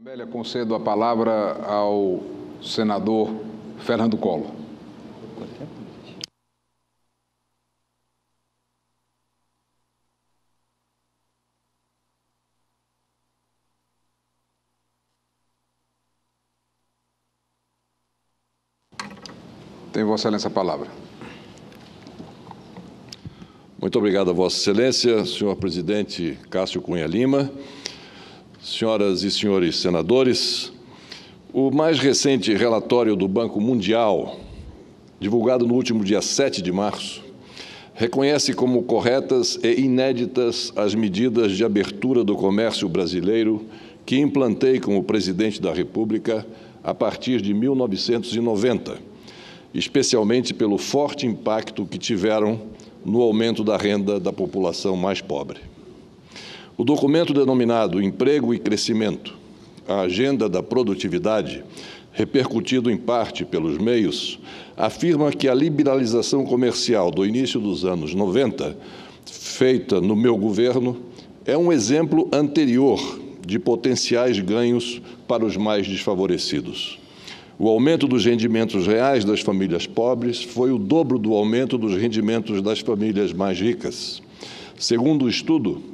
Amélia, concedo a palavra ao senador Fernando Collor. Tem Vossa Excelência a palavra. Muito obrigado a Vossa Excelência, senhor presidente Cássio Cunha Lima, senhoras e senhores senadores. O mais recente relatório do Banco Mundial, divulgado no último dia 7 de março, reconhece como corretas e inéditas as medidas de abertura do comércio brasileiro que implantei como presidente da República a partir de 1990, especialmente pelo forte impacto que tiveram no aumento da renda da população mais pobre. O documento denominado Emprego e Crescimento, a Agenda da Produtividade, repercutido em parte pelos meios, afirma que a liberalização comercial do início dos anos 90, feita no meu governo, é um exemplo anterior de potenciais ganhos para os mais desfavorecidos. O aumento dos rendimentos reais das famílias pobres foi o dobro do aumento dos rendimentos das famílias mais ricas. Segundo o estudo,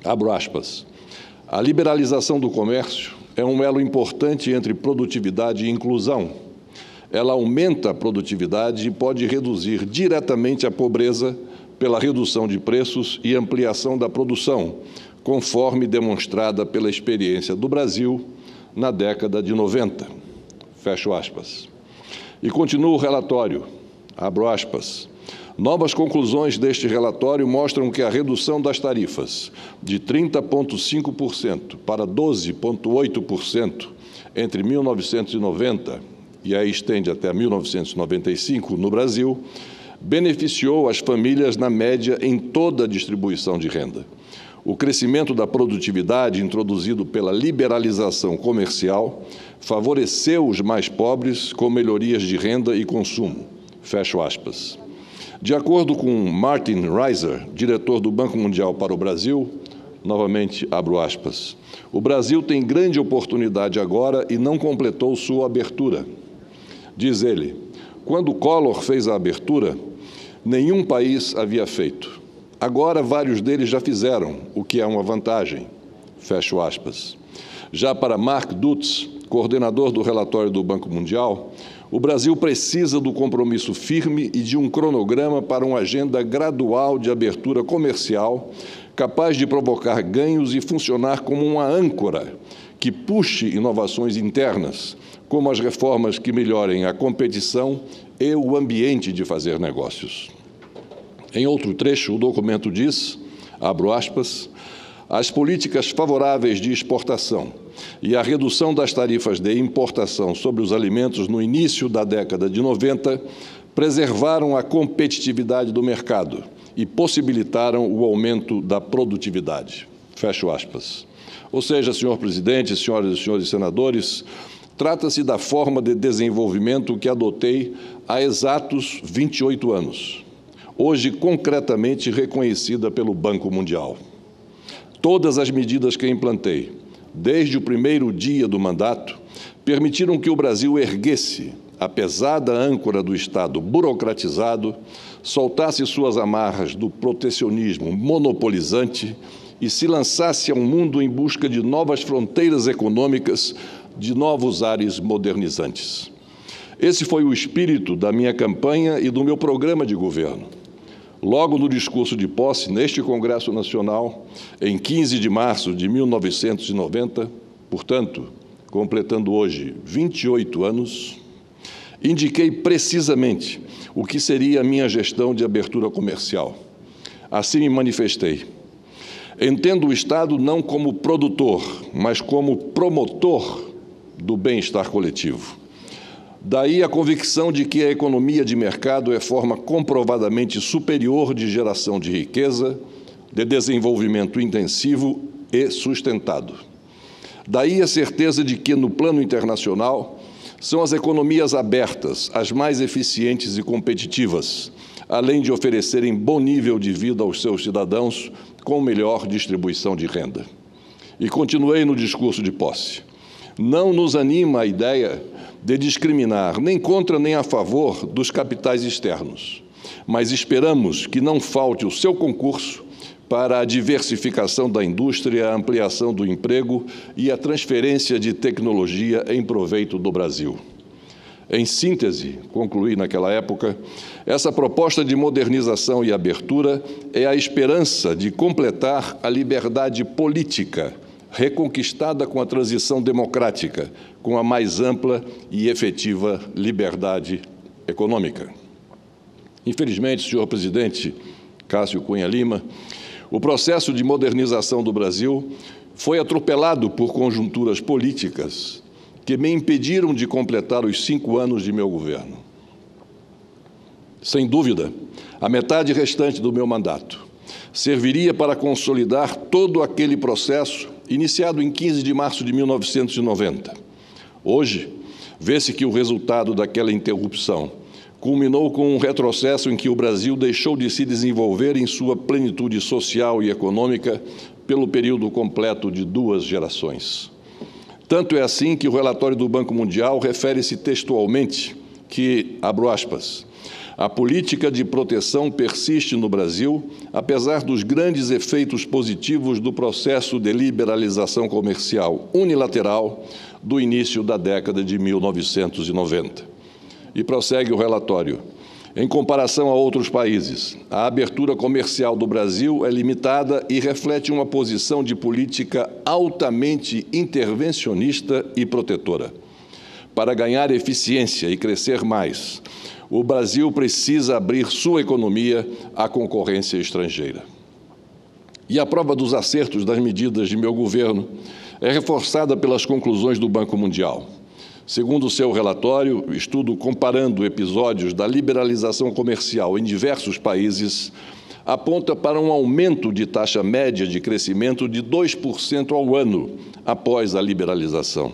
abro aspas, a liberalização do comércio é um elo importante entre produtividade e inclusão. Ela aumenta a produtividade e pode reduzir diretamente a pobreza pela redução de preços e ampliação da produção, conforme demonstrada pela experiência do Brasil na década de 90. Fecho aspas. E continua o relatório, abro aspas. Novas conclusões deste relatório mostram que a redução das tarifas de 30,5% para 12,8% entre 1990 e aí estende até 1995 no Brasil, beneficiou as famílias na média em toda a distribuição de renda. O crescimento da produtividade introduzido pela liberalização comercial favoreceu os mais pobres com melhorias de renda e consumo. Fecho aspas. De acordo com Martin Reiser, diretor do Banco Mundial para o Brasil, novamente abro aspas, o Brasil tem grande oportunidade agora e não completou sua abertura. Diz ele, quando Collor fez a abertura, nenhum país havia feito. Agora, vários deles já fizeram, o que é uma vantagem. Fecho aspas. Já para Mark Dutz, coordenador do relatório do Banco Mundial, o Brasil precisa do compromisso firme e de um cronograma para uma agenda gradual de abertura comercial, capaz de provocar ganhos e funcionar como uma âncora que puxe inovações internas, como as reformas que melhorem a competição e o ambiente de fazer negócios. Em outro trecho, o documento diz, abro aspas, as políticas favoráveis de exportação e a redução das tarifas de importação sobre os alimentos no início da década de 90 preservaram a competitividade do mercado e possibilitaram o aumento da produtividade. Fecho aspas. Ou seja, senhor presidente, senhoras e senhores senadores, trata-se da forma de desenvolvimento que adotei há exatos 28 anos. Hoje concretamente reconhecida pelo Banco Mundial. Todas as medidas que implantei, desde o primeiro dia do mandato, permitiram que o Brasil erguesse a pesada âncora do Estado burocratizado, soltasse suas amarras do protecionismo monopolizante e se lançasse ao mundo em busca de novas fronteiras econômicas, de novos ares modernizantes. Esse foi o espírito da minha campanha e do meu programa de governo. Logo no discurso de posse, neste Congresso Nacional, em 15 de março de 1990, portanto, completando hoje 28 anos, indiquei precisamente o que seria a minha gestão de abertura comercial. Assim me manifestei. Entendo o Estado não como produtor, mas como promotor do bem-estar coletivo. Daí a convicção de que a economia de mercado é forma comprovadamente superior de geração de riqueza, de desenvolvimento intensivo e sustentado. Daí a certeza de que, no plano internacional, são as economias abertas as mais eficientes e competitivas, além de oferecerem bom nível de vida aos seus cidadãos com melhor distribuição de renda. E continuei no discurso de posse. Não nos anima a ideia de discriminar nem contra nem a favor dos capitais externos, mas esperamos que não falte o seu concurso para a diversificação da indústria, a ampliação do emprego e a transferência de tecnologia em proveito do Brasil. Em síntese, concluí naquela época, essa proposta de modernização e abertura é a esperança de completar a liberdade política reconquistada com a transição democrática, com a mais ampla e efetiva liberdade econômica. Infelizmente, senhor presidente Cássio Cunha Lima, o processo de modernização do Brasil foi atropelado por conjunturas políticas que me impediram de completar os 5 anos de meu governo. Sem dúvida, a metade restante do meu mandato serviria para consolidar todo aquele processo iniciado em 15 de março de 1990. Hoje, vê-se que o resultado daquela interrupção culminou com um retrocesso em que o Brasil deixou de se desenvolver em sua plenitude social e econômica pelo período completo de 2 gerações. Tanto é assim que o relatório do Banco Mundial refere-se textualmente que, abro aspas, a política de proteção persiste no Brasil, apesar dos grandes efeitos positivos do processo de liberalização comercial unilateral do início da década de 1990. E prossegue o relatório. Em comparação a outros países, a abertura comercial do Brasil é limitada e reflete uma posição de política altamente intervencionista e protetora. Para ganhar eficiência e crescer mais, o Brasil precisa abrir sua economia à concorrência estrangeira. E a prova dos acertos das medidas de meu governo é reforçada pelas conclusões do Banco Mundial. Segundo o seu relatório, estudo comparando episódios da liberalização comercial em diversos países, aponta para um aumento de taxa média de crescimento de 2% ao ano após a liberalização.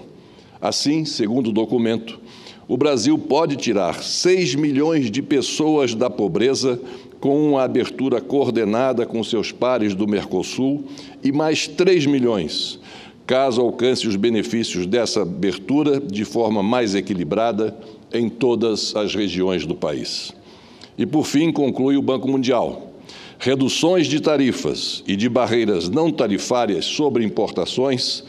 Assim, segundo o documento, o Brasil pode tirar 6 milhões de pessoas da pobreza com uma abertura coordenada com seus pares do Mercosul e mais 3 milhões caso alcance os benefícios dessa abertura de forma mais equilibrada em todas as regiões do país. E, por fim, conclui o Banco Mundial. Reduções de tarifas e de barreiras não tarifárias sobre importações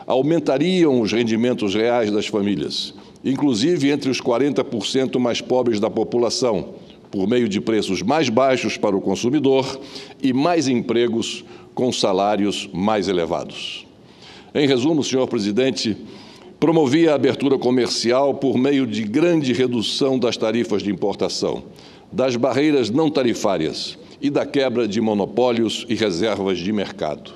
aumentariam os rendimentos reais das famílias, inclusive entre os 40% mais pobres da população, por meio de preços mais baixos para o consumidor e mais empregos com salários mais elevados. Em resumo, senhor presidente, promovia a abertura comercial por meio de grande redução das tarifas de importação, das barreiras não tarifárias e da quebra de monopólios e reservas de mercado.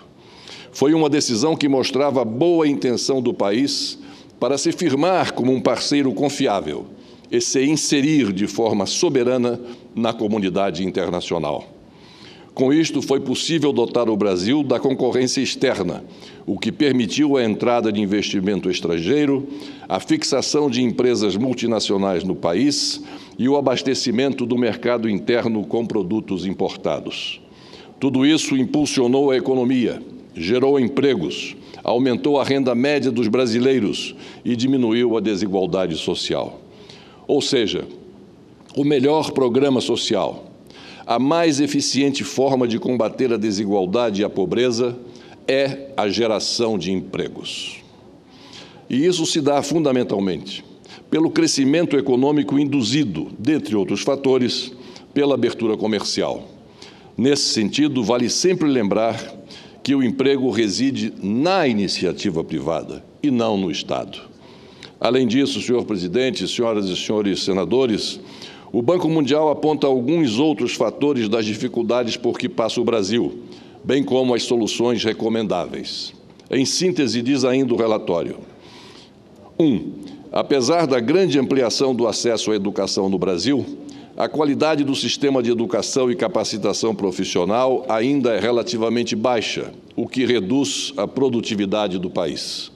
Foi uma decisão que mostrava a boa intenção do país para se firmar como um parceiro confiável e se inserir de forma soberana na comunidade internacional. Com isto, foi possível dotar o Brasil da concorrência externa, o que permitiu a entrada de investimento estrangeiro, a fixação de empresas multinacionais no país e o abastecimento do mercado interno com produtos importados. Tudo isso impulsionou a economia, gerou empregos, aumentou a renda média dos brasileiros e diminuiu a desigualdade social. Ou seja, o melhor programa social, a mais eficiente forma de combater a desigualdade e a pobreza é a geração de empregos. E isso se dá fundamentalmente pelo crescimento econômico induzido, dentre outros fatores, pela abertura comercial. Nesse sentido, vale sempre lembrar que o emprego reside na iniciativa privada e não no Estado. Além disso, senhor presidente, senhoras e senhores senadores, o Banco Mundial aponta alguns outros fatores das dificuldades por que passa o Brasil, bem como as soluções recomendáveis. Em síntese, diz ainda o relatório: 1. Apesar da grande ampliação do acesso à educação no Brasil, a qualidade do sistema de educação e capacitação profissional ainda é relativamente baixa, o que reduz a produtividade do país.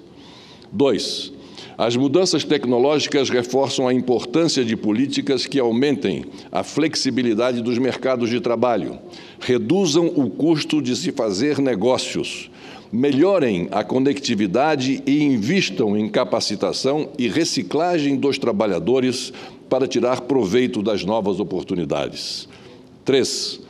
2. As mudanças tecnológicas reforçam a importância de políticas que aumentem a flexibilidade dos mercados de trabalho, reduzam o custo de se fazer negócios melhorem a conectividade e invistam em capacitação e reciclagem dos trabalhadores para tirar proveito das novas oportunidades. 3.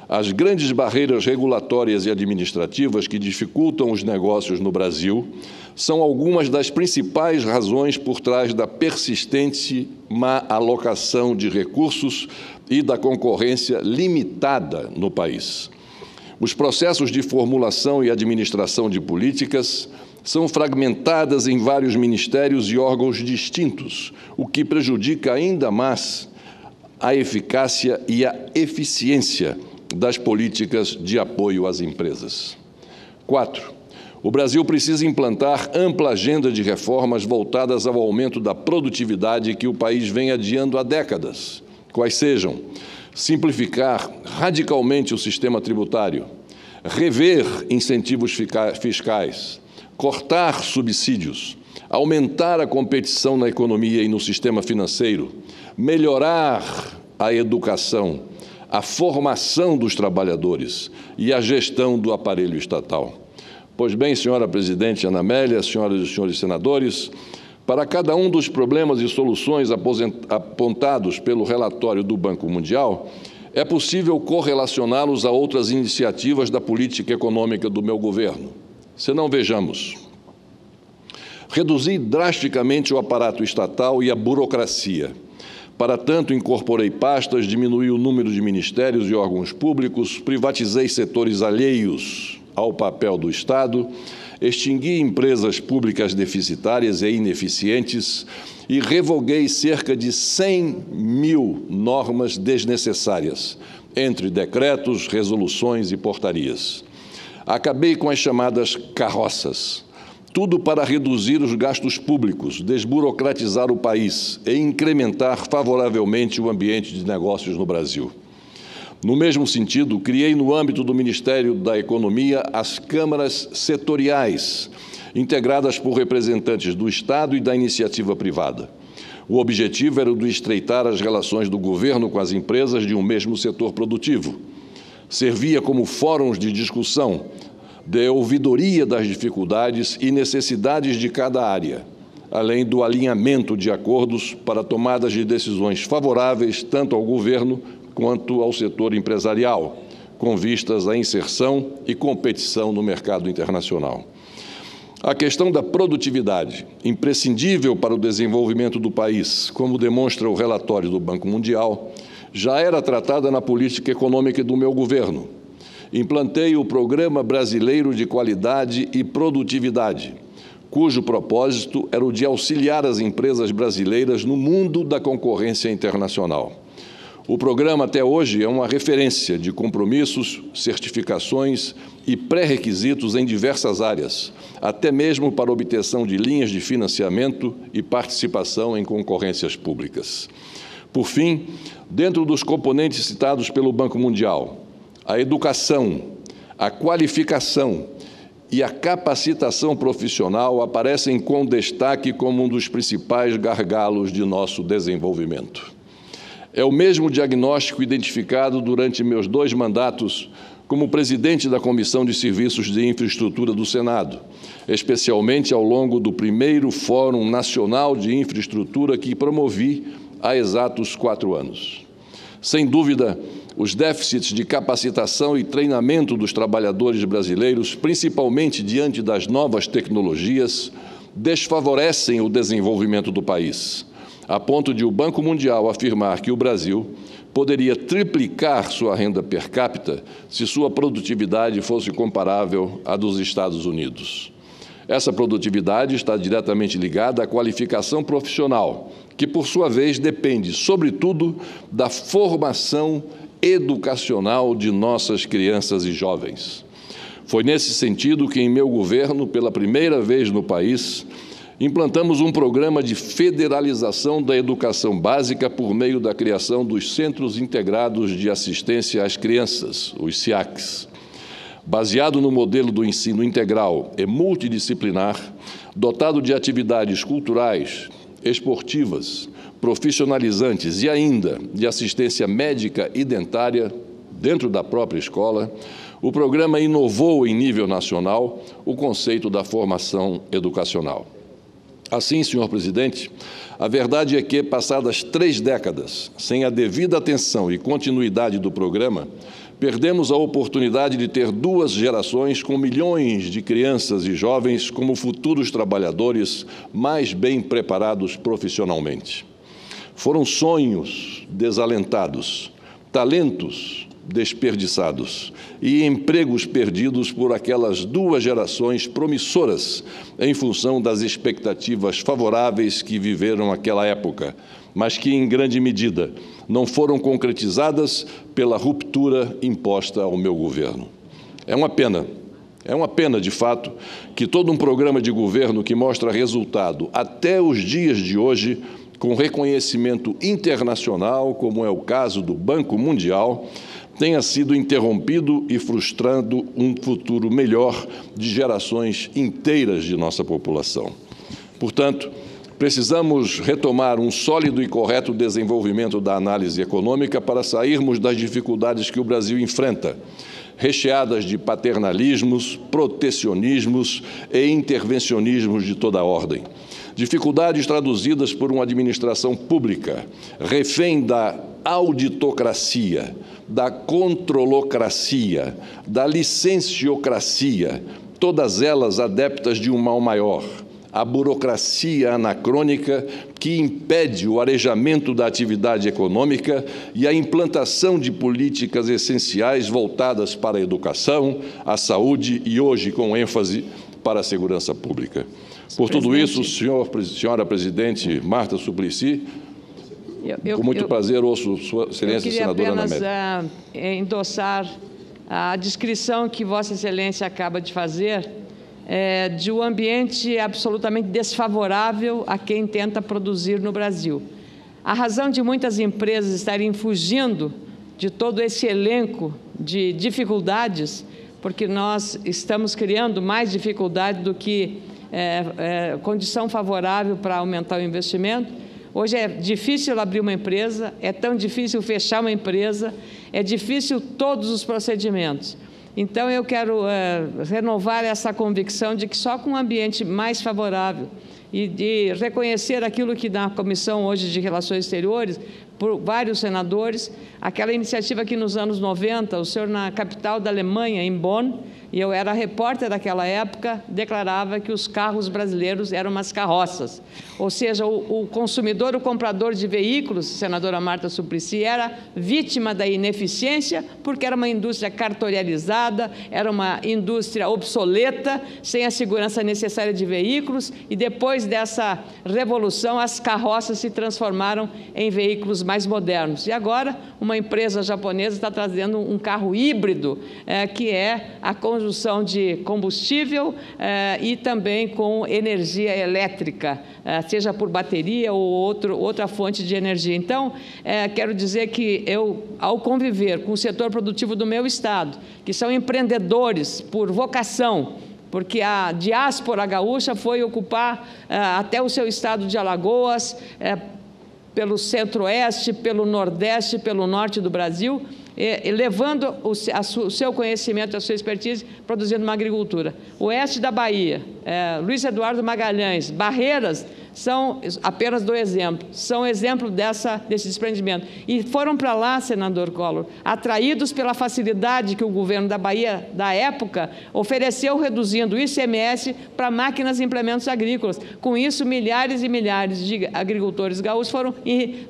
As grandes barreiras regulatórias e administrativas que dificultam os negócios no Brasil são algumas das principais razões por trás da persistente má alocação de recursos e da concorrência limitada no país. Os processos de formulação e administração de políticas são fragmentadas em vários ministérios e órgãos distintos, o que prejudica ainda mais a eficácia e a eficiência das políticas de apoio às empresas. 4. O Brasil precisa implantar ampla agenda de reformas voltadas ao aumento da produtividade que o país vem adiando há décadas, quais sejam: simplificar radicalmente o sistema tributário, rever incentivos fiscais, cortar subsídios, aumentar a competição na economia e no sistema financeiro, melhorar a educação, a formação dos trabalhadores e a gestão do aparelho estatal. Pois bem, senhora presidente Ana Amélia, senhoras e senhores senadores, para cada um dos problemas e soluções apontados pelo relatório do Banco Mundial, é possível correlacioná-los a outras iniciativas da política econômica do meu governo. Senão, vejamos. Reduzi drasticamente o aparato estatal e a burocracia. Para tanto, incorporei pastas, diminui o número de ministérios e órgãos públicos, privatizei setores alheios ao papel do Estado, extingui empresas públicas deficitárias e ineficientes e revoguei cerca de 100.000 normas desnecessárias, entre decretos, resoluções e portarias. Acabei com as chamadas carroças, tudo para reduzir os gastos públicos, desburocratizar o país e incrementar favoravelmente o ambiente de negócios no Brasil. No mesmo sentido, criei no âmbito do Ministério da Economia as câmaras setoriais, integradas por representantes do Estado e da iniciativa privada. O objetivo era o de estreitar as relações do governo com as empresas de um mesmo setor produtivo. Servia como fóruns de discussão, de ouvidoria das dificuldades e necessidades de cada área, além do alinhamento de acordos para tomadas de decisões favoráveis tanto ao governo quanto ao setor empresarial, com vistas à inserção e competição no mercado internacional. A questão da produtividade, imprescindível para o desenvolvimento do país, como demonstra o relatório do Banco Mundial, já era tratada na política econômica do meu governo. Implantei o Programa Brasileiro de Qualidade e Produtividade, cujo propósito era o de auxiliar as empresas brasileiras no mundo da concorrência internacional. O programa, até hoje, é uma referência de compromissos, certificações e pré-requisitos em diversas áreas, até mesmo para obtenção de linhas de financiamento e participação em concorrências públicas. Por fim, dentro dos componentes citados pelo Banco Mundial, a educação, a qualificação e a capacitação profissional aparecem com destaque como um dos principais gargalos de nosso desenvolvimento. É o mesmo diagnóstico identificado durante meus 2 mandatos como presidente da Comissão de Serviços de Infraestrutura do Senado, especialmente ao longo do primeiro Fórum Nacional de Infraestrutura que promovi há exatos 4 anos. Sem dúvida, os déficits de capacitação e treinamento dos trabalhadores brasileiros, principalmente diante das novas tecnologias, desfavorecem o desenvolvimento do país, a ponto de o Banco Mundial afirmar que o Brasil poderia triplicar sua renda per capita se sua produtividade fosse comparável à dos Estados Unidos. Essa produtividade está diretamente ligada à qualificação profissional, que, por sua vez, depende, sobretudo, da formação educacional de nossas crianças e jovens. Foi nesse sentido que, em meu governo, pela primeira vez no país, implantamos um programa de federalização da educação básica por meio da criação dos Centros Integrados de Assistência às Crianças, os CIACs. Baseado no modelo do ensino integral e multidisciplinar, dotado de atividades culturais, esportivas, profissionalizantes e ainda de assistência médica e dentária dentro da própria escola, O programa inovou em nível nacional o conceito da formação educacional. Assim, senhor presidente, a verdade é que, passadas 3 décadas, sem a devida atenção e continuidade do programa, perdemos a oportunidade de ter 2 gerações com milhões de crianças e jovens como futuros trabalhadores mais bem preparados profissionalmente. Foram sonhos desalentados, talentos desperdiçados e empregos perdidos por aquelas 2 gerações promissoras em função das expectativas favoráveis que viveram aquela época, mas que, em grande medida, não foram concretizadas pela ruptura imposta ao meu governo. É uma pena, de fato, que todo um programa de governo que mostra resultado até os dias de hoje, com reconhecimento internacional, como é o caso do Banco Mundial, tenha sido interrompido e frustrando um futuro melhor de gerações inteiras de nossa população. Portanto, precisamos retomar um sólido e correto desenvolvimento da análise econômica para sairmos das dificuldades que o Brasil enfrenta, recheadas de paternalismos, protecionismos e intervencionismos de toda a ordem. Dificuldades traduzidas por uma administração pública, refém da auditocracia, da controlocracia, da licenciocracia, todas elas adeptas de um mal maior, a burocracia anacrônica que impede o arejamento da atividade econômica e a implantação de políticas essenciais voltadas para a educação, a saúde e, hoje, com ênfase, para a segurança pública. Por tudo isso, senhora presidente Marta Suplicy, com muito prazer ouço Sua Excelência Senadora Ana Amélia. Eu queria apenas endossar a descrição que Vossa Excelência acaba de fazer de um ambiente absolutamente desfavorável a quem tenta produzir no Brasil. A razão de muitas empresas estarem fugindo de todo esse elenco de dificuldades, porque nós estamos criando mais dificuldade do que condição favorável para aumentar o investimento. Hoje é difícil abrir uma empresa, é tão difícil fechar uma empresa, é difícil todos os procedimentos. Então, eu quero renovar essa convicção de que só com um ambiente mais favorável e de reconhecer aquilo que na Comissão hoje de Relações Exteriores, por vários senadores, aquela iniciativa que nos anos 90, o senhor na capital da Alemanha, em Bonn, e eu era repórter daquela época, declarava que os carros brasileiros eram umas carroças. Ou seja, o consumidor, o comprador de veículos, senadora Marta Suplicy, era vítima da ineficiência, porque era uma indústria cartorializada, era uma indústria obsoleta, sem a segurança necessária de veículos, e depois dessa revolução, as carroças se transformaram em veículos mais modernos. E agora, uma empresa japonesa está trazendo um carro híbrido, que é a conjunção de combustível e também com energia elétrica, seja por bateria ou outra fonte de energia. Então, quero dizer que eu, ao conviver com o setor produtivo do meu estado, que são empreendedores por vocação, porque a diáspora gaúcha foi ocupar até o seu estado de Alagoas, pelo centro-oeste, pelo nordeste, pelo norte do Brasil, levando o seu conhecimento, a sua expertise, produzindo uma agricultura. O oeste da Bahia, Luiz Eduardo Magalhães, Barreiras, são apenas 2 exemplos, são exemplo desse desprendimento. E foram para lá, senador Collor, atraídos pela facilidade que o governo da Bahia, da época, ofereceu, reduzindo o ICMS para máquinas e implementos agrícolas. Com isso, milhares e milhares de agricultores gaúchos foram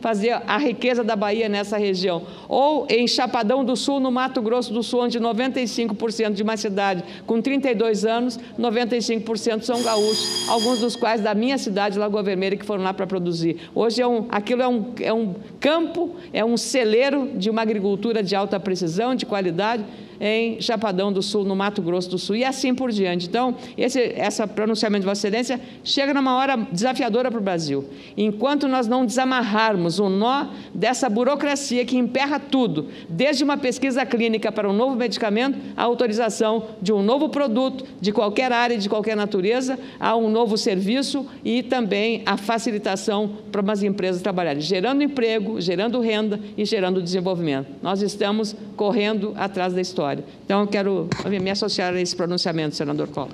fazer a riqueza da Bahia nessa região. Ou em Chapadão do Sul, no Mato Grosso do Sul, onde 95% de uma cidade com 32 anos, 95% são gaúchos, alguns dos quais da minha cidade, Lagoa Vermelha, que foram lá para produzir. Hoje aquilo é um campo, é um celeiro de uma agricultura de alta precisão, de qualidade, em Chapadão do Sul, no Mato Grosso do Sul, e assim por diante. Então, esse pronunciamento de Vossa Excelência chega numa hora desafiadora para o Brasil. Enquanto nós não desamarrarmos o nó dessa burocracia que emperra tudo, desde uma pesquisa clínica para um novo medicamento, a autorização de um novo produto, de qualquer área, de qualquer natureza, a um novo serviço e também a facilitação para as empresas trabalharem, gerando emprego, gerando renda e gerando desenvolvimento. Nós estamos correndo atrás da história. vitória. Então, eu quero me associar a esse pronunciamento, senador Collor.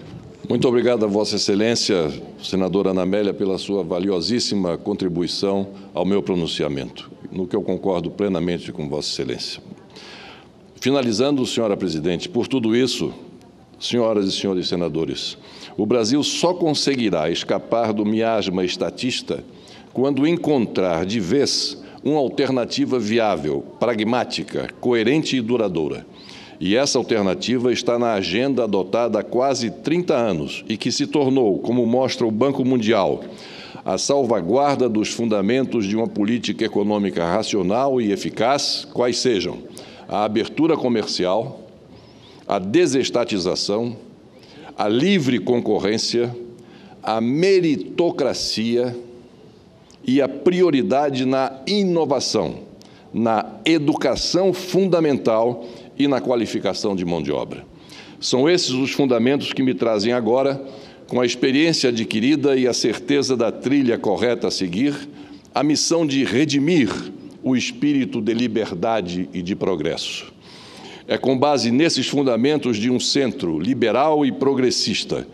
Muito obrigado a Vossa Excelência, senadora Ana Amélia, pela sua valiosíssima contribuição ao meu pronunciamento, no que eu concordo plenamente com Vossa Excelência. Finalizando, senhora presidente, por tudo isso, senhoras e senhores senadores, o Brasil só conseguirá escapar do miasma estatista quando encontrar de vez uma alternativa viável, pragmática, coerente e duradoura. E essa alternativa está na agenda adotada há quase 30 anos e que se tornou, como mostra o Banco Mundial, a salvaguarda dos fundamentos de uma política econômica racional e eficaz, quais sejam a abertura comercial, a desestatização, a livre concorrência, a meritocracia e a prioridade na inovação, na educação fundamental e na qualificação de mão de obra. São esses os fundamentos que me trazem agora, com a experiência adquirida e a certeza da trilha correta a seguir, a missão de redimir o espírito de liberdade e de progresso. É com base nesses fundamentos de um centro liberal e progressista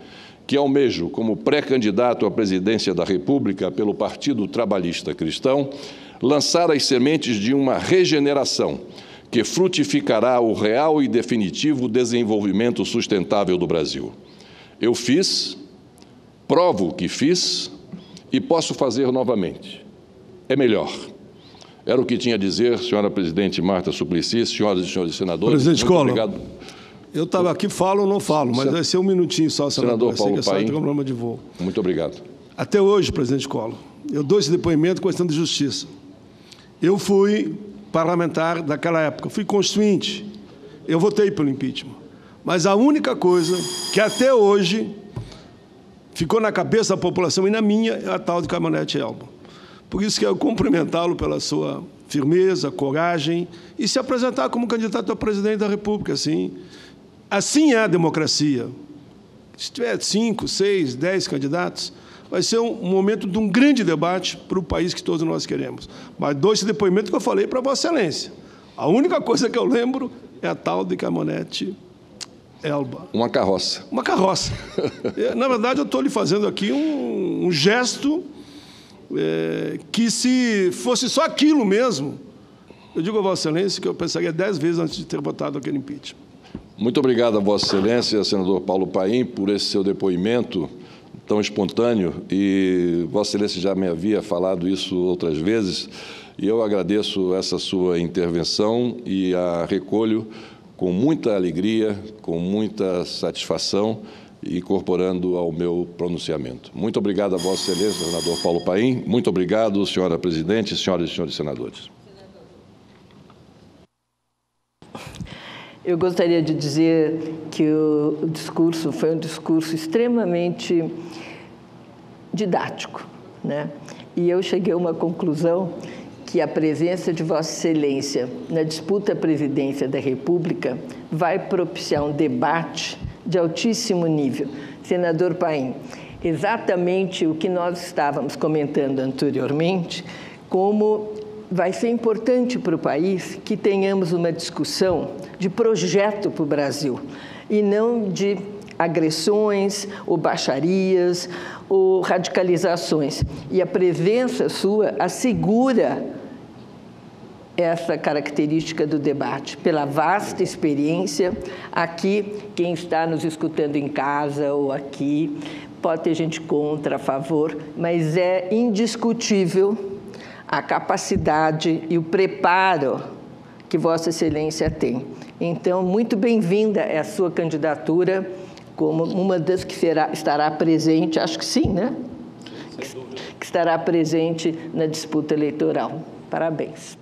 que almejo, como pré-candidato à presidência da República pelo Partido Trabalhista Cristão, lançar as sementes de uma regeneração que frutificará o real e definitivo desenvolvimento sustentável do Brasil. Eu fiz, provo que fiz e posso fazer novamente. É melhor. Era o que tinha a dizer, senhora presidente Marta Suplicy, senhoras e senhores senadores. Presidente Collor, obrigado. Eu estava aqui, falo ou não falo, mas vai ser um minutinho só, senador. Senador Paulo Paim. Tem um problema de voo. Muito obrigado. Até hoje, presidente Collor, eu dou esse depoimento questão de justiça. Eu fui parlamentar daquela época, fui constituinte, eu votei pelo impeachment. Mas a única coisa que até hoje ficou na cabeça da população e na minha é a tal de caminhonete Elba. Por isso que eu cumprimentá-lo pela sua firmeza, coragem e se apresentar como candidato a presidente da República. Assim é a democracia. Se tiver 5, 6, 10 candidatos, vai ser um momento de um grande debate para o país que todos nós queremos. Mas dou esse depoimento que eu falei para Vossa Excelência. A única coisa que eu lembro é a tal de caminhonete Elba. Uma carroça. Uma carroça. Na verdade, eu estou lhe fazendo aqui um gesto que, se fosse só aquilo mesmo, eu digo a Vossa Excelência que eu pensaria 10 vezes antes de ter votado aquele impeachment. Muito obrigado a Vossa Excelência, senador Paulo Paim, por esse seu depoimento tão espontâneo, e Vossa Excelência já me havia falado isso outras vezes, e eu agradeço essa sua intervenção e a recolho com muita alegria, com muita satisfação, incorporando ao meu pronunciamento. Muito obrigado a Vossa Excelência, senador Paulo Paim. Muito obrigado, senhora presidente, senhoras e senhores senadores. Eu gostaria de dizer que o discurso foi um discurso extremamente didático, né? E eu cheguei a uma conclusão que a presença de Vossa Excelência na disputa à presidência da República vai propiciar um debate de altíssimo nível. Senador Paim, exatamente o que nós estávamos comentando anteriormente, como vai ser importante para o país que tenhamos uma discussão de projeto para o Brasil e não de agressões ou baixarias ou radicalizações. E a presença sua assegura essa característica do debate, pela vasta experiência. Aqui, quem está nos escutando em casa ou aqui, pode ter gente contra, a favor, mas é indiscutível a capacidade e o preparo que Vossa Excelência tem. Então, muito bem-vinda é a sua candidatura como uma das que estará presente, acho que sim, né? Que estará presente na disputa eleitoral. Parabéns.